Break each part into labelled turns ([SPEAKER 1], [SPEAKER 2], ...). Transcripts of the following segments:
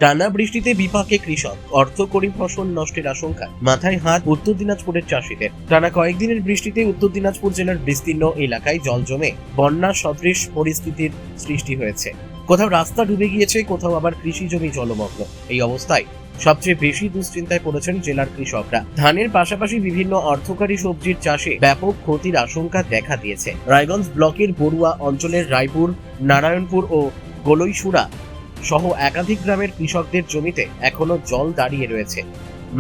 [SPEAKER 1] টানা বৃষ্টিতে বিপাকে কৃষক, অর্থকরী ফসল নষ্টের আশঙ্কা, মাথায় হাত উত্তর দিনাজপুরের চাষিদের। টানা কয়েকদিনের বৃষ্টিতে উত্তর দিনাজপুর জেলার বিস্তীর্ণ এলাকায় জল জমে বন্যা সদৃশ পরিস্থিতির সৃষ্টি হয়েছে। কোথাও রাস্তা ডুবে গিয়েছে, কোথাও আবার কৃষি জমি জলমগ্ন। এই অবস্থায় সবচেয়ে বেশি দুশ্চিন্তায় পড়েছেন জেলার কৃষকরা। ধানের পাশাপাশি বিভিন্ন অর্থকারী সবজির চাষে ব্যাপক ক্ষতির আশঙ্কা দেখা দিয়েছে। রায়গঞ্জ ব্লকের বড়ুয়া অঞ্চলের রায়পুর, নারায়ণপুর ও গোলইসুরা সহ একাধিক গ্রামের কৃষকদের জমিতে এখনো জল দাঁড়িয়ে রয়েছে।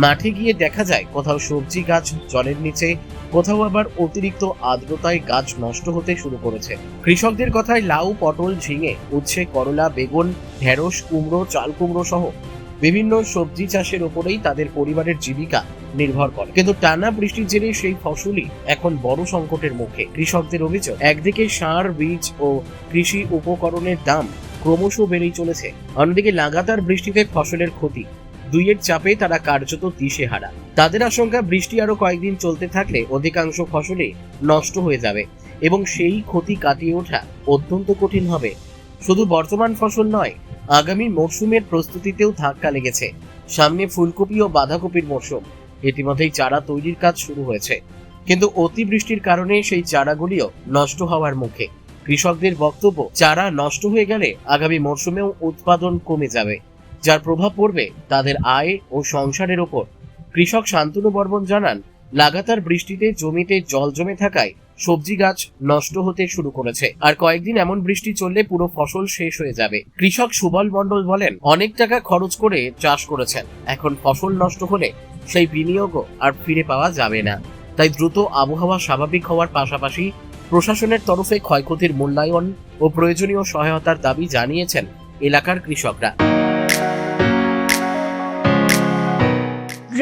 [SPEAKER 1] মাঠে গিয়ে দেখা যায় কোথাও সবজি গাছ জলের নিচে, কোথাও আবার অতিরিক্ত আর্দ্রতায় গাছ নষ্ট হতে শুরু করেছে। কৃষকদের কথায় লাউ, পটল, ঝিঙে, উচ্ছে, করলা, বেগুন, ঢেঁড়স, কুমড়ো, চাল কুমড়ো সহ বিভিন্ন সবজি চাষের উপরেই তাদের পরিবারের জীবিকা নির্ভর করে। কিন্তু টানা বৃষ্টির জেরে সেই ফসলই এখন বড় সংকটের মুখে। কৃষকদের অভিযোগ, একদিকে সার, বীজ ও কৃষি উপকরণের দাম ক্রমশ বেড়েই চলেছে, অন্যদিকে লাগাতার বৃষ্টিতে ফসলের ক্ষতি, দুইয়ের চাপে তারা কার্যত দিশেহারা। তাদের আশঙ্কা, বৃষ্টি আরো কয়েকদিন চলতে থাকলে অধিকাংশ ফসলই নষ্ট হয়ে যাবে এবং সেই ক্ষতি কাটিয়ে ওঠা অত্যন্ত কঠিন হবে। শুধু বর্তমান ফসল নয়, আগামী মরশুমের প্রস্তুতিতেও ধাক্কা লেগেছে। সামনে ফুলকপি ও বাঁধাকপির মরশুম, ইতিমধ্যেই চারা তৈরির কাজ শুরু হয়েছে, কিন্তু অতিবৃষ্টির কারণে সেই চারাগুলিও নষ্ট হওয়ার মুখে। কৃষকদের বক্তব্য, চারা নষ্ট হয়ে গেলে আগামী মরশুমেও উৎপাদন কমে যাবে, যার প্রভাব পড়বে তাদের আয় ও সংসারের ওপর। কৃষক শান্তনু বর্মন জানান, লাগাতার বৃষ্টিতে জমিতে জল জমে থাকায় সবজি গাছ নষ্ট হতে শুরু করেছে, আর কয়েকদিন এমন বৃষ্টি চললে পুরো ফসল শেষ হয়ে যাবে। কৃষক সুবল মণ্ডল বলেন, অনেক টাকা খরচ করে চাষ করেছেন, এখন ফসল নষ্ট হলে সেই বিনিয়োগও আর ফিরে পাওয়া যাবে না। তাই দ্রুত আবহাওয়া স্বাভাবিক হওয়ার পাশাপাশি প্রশাসনের তরফে ক্ষয়ক্ষতির মূল্যায়ন ও প্রয়োজনীয় সহায়তার দাবি জানিয়েছেন এলাকার কৃষকরা।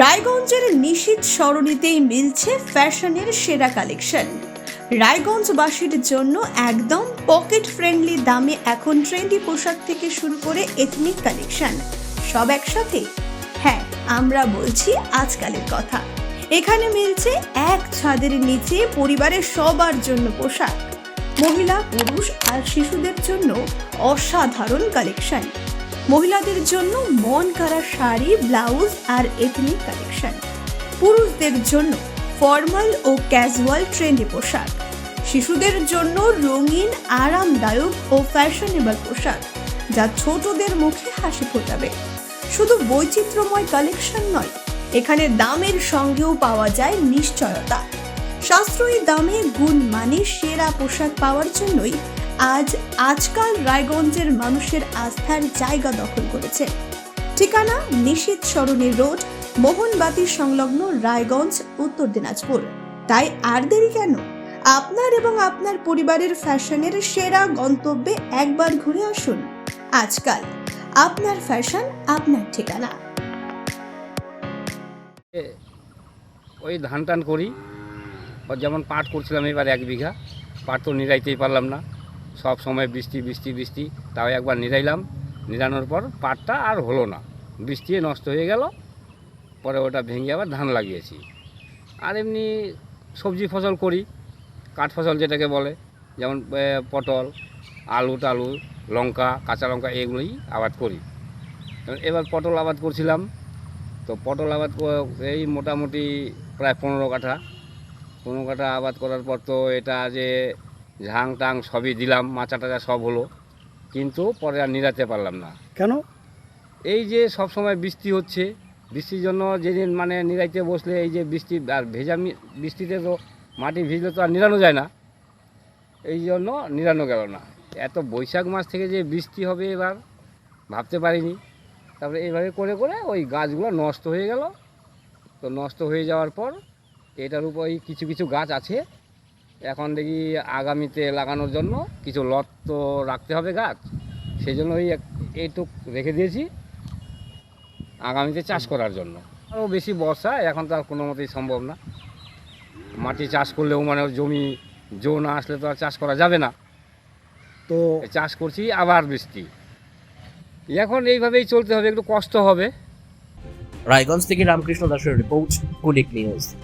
[SPEAKER 2] রায়গঞ্জের নিশীথ সরণিতেই মিলছে ফ্যাশনের সেরা কালেকশন। রায়গঞ্জবাসীর জন্য একদম পকেট ফ্রেন্ডলি দামে এখন ট্রেন্ডি পোশাক থেকে শুরু করে এথনিক কালেকশন সব একসাথে। হ্যাঁ, আমরা বলছি আজকালের কথা। এখানে মিলছে এক ছাদের নিচে পরিবারের সবার জন্য পোশাক, মহিলা, পুরুষ আর শিশুদের জন্য অসাধারণ কালেকশন। মহিলাদের জন্য মন কাড়া শাড়ি, ব্লাউজ আর এথনিক কালেকশন। পুরুষদের জন্য ফর্মাল ও ক্যাজুয়াল ট্রেন্ডি পোশাক। শিশুদের জন্য রঙিন, আরামদায়ক ও ফ্যাশনেবল পোশাক, যা ছোটদের মুখে হাসি ফোটাবে। শুধু বৈচিত্র্যময় কালেকশন নয়, এখানে দামের সঙ্গেও পাওয়া যায় নিশ্চয়তা। সাশ্রয়ী দামে গুণমানে সেরা পোশাক পাওয়ার জন্যই আজকাল রায়গঞ্জের মানুষের আস্থার জায়গা দখল করেছে। ঠিকানা নিশীথ সরণি রোড, মোহনবাতি সংলগ্ন, রায়গঞ্জ, উত্তর দিনাজপুর। তাই আর দেরি কেন? আপনার এবং আপনার পরিবারের ফ্যাশনের সেরা গন্তব্যে একবার ঘুরে আসুন। আজকাল আপনার ফ্যাশন, আপনার ঠিকানা।
[SPEAKER 3] ওই ধান টান করি, যেমন পাট করছিলাম এবার 1 বিঘা, পাট তো নিরাইতেই পারলাম না, সব সময় বৃষ্টি বৃষ্টি বৃষ্টি। তাও একবার নিরাইলাম, নিরানোর পর পাটটা আর হলো না, বৃষ্টি নষ্ট হয়ে গেল। পরে ওটা ভেঙে আবার ধান লাগিয়েছি। আর এমনি সবজি ফসল করি, কাঠ ফসল যেটাকে বলে, যেমন পটল, আলু টালু, লঙ্কা, কাঁচা লঙ্কা, এগুলোই আবাদ করি। এবার পটল আবাদ করছিলাম, তো পটল আবাদ এই মোটামুটি প্রায় 15 কাঠা আবাদ করার পর তো এটা যে ঝাং টাং সবই দিলাম, মাচা টাচা সব হলো, কিন্তু পরে আর নিরাতে পারলাম না।
[SPEAKER 4] কেন?
[SPEAKER 3] এই যে সব সময় বৃষ্টি হচ্ছে, বৃষ্টির জন্য যেদিন মানে নিরাইতে বসলে এই যে বৃষ্টি আর ভেজা, বৃষ্টিতে তো মাটি ভিজলে তো আর নিরানো যায় না, এই জন্য নিরানো গেল না। এত বৈশাখ মাস থেকে যে বৃষ্টি হবে এবার ভাবতে পারিনি। তারপরে এইভাবে করে করে ওই গাছগুলো নষ্ট হয়ে গেল। তো নষ্ট হয়ে যাওয়ার পর এটার উপর কিছু কিছু গাছ আছে, এখন দেখি আগামীতে লাগানোর জন্য কিছু লত তো রাখতে হবে গাছ, সেই জন্য এইটুক রেখে দিয়েছি আগামীতে চাষ করার জন্য। আরও বেশি বর্ষা এখন তো আর কোনো মতেই সম্ভব না, মাটি চাষ করলেও মানে জমি জো না আসলে তো আর চাষ করা যাবে না। তো চাষ করছি, আবার বৃষ্টি, এখন এইভাবেই চলতে হবে, একটু কষ্ট হবে।
[SPEAKER 1] রায়গঞ্জ থেকে রামকৃষ্ণ দাসের রিপোর্ট, কুলিক নিউজ।